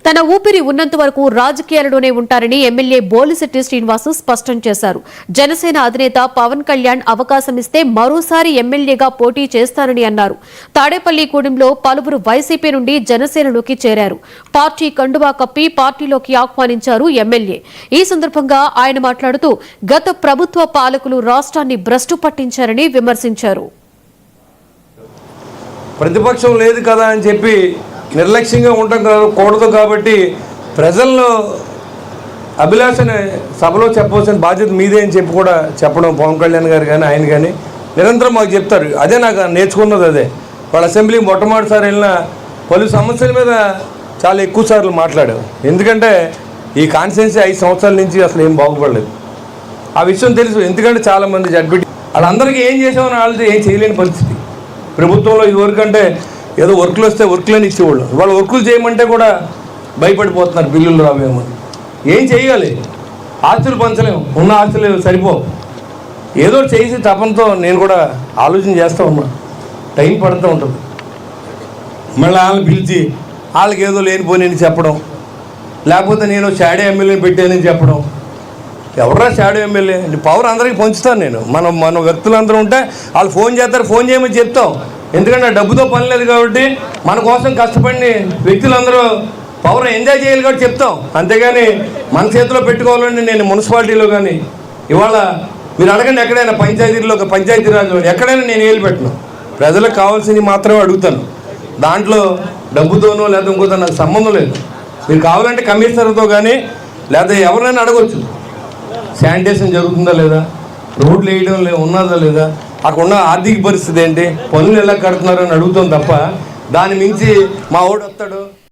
తన ఊపిరి ఉన్నంత వరకు రాజకీయాలలోనే ఉంటారని ఎమ్మెల్యే బోలిశెట్టి శ్రీనివాసు స్పష్టం చేశారు. జనసేన అధినేత పవన్ కళ్యాణ్ అవకాశం ఇస్తే మరోసారి ఎమ్మెల్యేగా పోటీ చేస్తారని అన్నారు. తాడేపల్లిగూడెంలో పలువురు వైసీపీ నుండి జనసేనలోకి చేరారు. పార్టీ కండువా కప్పి పార్టీలోకి ఆహ్వానించారు ఎమ్మెల్యే. ఈ సందర్భంగా ఆయన మాట్లాడుతూ గత ప్రభుత్వ పాలకులు రాష్ట్రాన్ని భ్రష్టు పట్టించారని విమర్శించారు. ప్రతిపక్షం లేదు కదా అని చెప్పి నిర్లక్ష్యంగా ఉండకూడదు కాబట్టి ప్రజల్లో అభిలాషని సభలో చెప్పవలసిన బాధ్యత మీదే అని చెప్పి కూడా చెప్పడం పవన్ కళ్యాణ్ గారు కానీ ఆయన కానీ నిరంతరం మాకు చెప్తారు. అదే నాకు నేర్చుకున్నది అదే. వాళ్ళ అసెంబ్లీ మొట్టమొదటిసారి వెళ్ళిన పలు సమస్యల మీద చాలా ఎక్కువ సార్లు మాట్లాడారు. ఎందుకంటే ఈ కాన్స్టిట్యున్సీ 5 సంవత్సరాల నుంచి అసలు ఏం బాగుపడలేదు. ఆ విషయం తెలుసు. ఎందుకంటే చాలామంది జడ్పీటీ వాళ్ళందరికీ ఏం చేసామని వాళ్ళతో ఏం చేయలేని పరిస్థితి. ప్రభుత్వంలో ఇదివరకంటే ఏదో వర్క్లు వస్తే వర్క్లని ఇచ్చేవాళ్ళు. వాళ్ళు వర్కులు చేయమంటే కూడా భయపడిపోతున్నారు బిల్లులు రావేమో. ఏం చేయాలి? ఆస్తులు పంచలేము, ఉన్న ఆస్తులు సరిపోవు. ఏదో చేసి తపంతో నేను కూడా ఆలోచన చేస్తూ ఉన్నా. టైం పడుతూ ఉంటుంది. మళ్ళీ వాళ్ళని పిలిచి వాళ్ళకి ఏదో లేనిపోని చెప్పడం, లేకపోతే నేను షాడో ఎమ్మెల్యేని పెట్టానని చెప్పడం. ఎవరా షాడో ఎమ్మెల్యే? పవర్ అందరికీ పంచుతాను నేను. మన వ్యక్తులందరూ ఉంటే వాళ్ళు ఫోన్ చేస్తారు, ఫోన్ చేయమని చెప్తాం. ఎందుకంటే డబ్బుతో పని లేదు కాబట్టి మన కోసం కష్టపడిన వ్యక్తులందరూ పవర్ ఎంజాయ్ చేయాలి కాబట్టి చెప్తాం. అంతేగాని మన చేతిలో పెట్టుకోవాలని నేను మున్సిపాలిటీలో కానీ ఇవాళ మీరు అడగండి ఎక్కడైనా పంచాయతీరాజ్లో ఎక్కడైనా నేను ఏలు పెట్టను. ప్రజలకు కావాల్సింది మాత్రమే అడుగుతాను. దాంట్లో డబ్బుతోనో లేదా ఇంకోతో నాకు సంబంధం లేదు. మీరు కావాలంటే కమిషనర్తో కానీ లేదా ఎవరైనా అడగవచ్చు. శానిటేషన్ జరుగుతుందా లేదా, రోడ్లు వేయడం ఉన్నదా లేదా, అక్కడ ఉన్న ఆర్థిక పరిస్థితి ఏంటి, పనులు ఎలా కడుతున్నారని అడుగుతాం తప్ప దాని మించి మా ఓడు వస్తాడు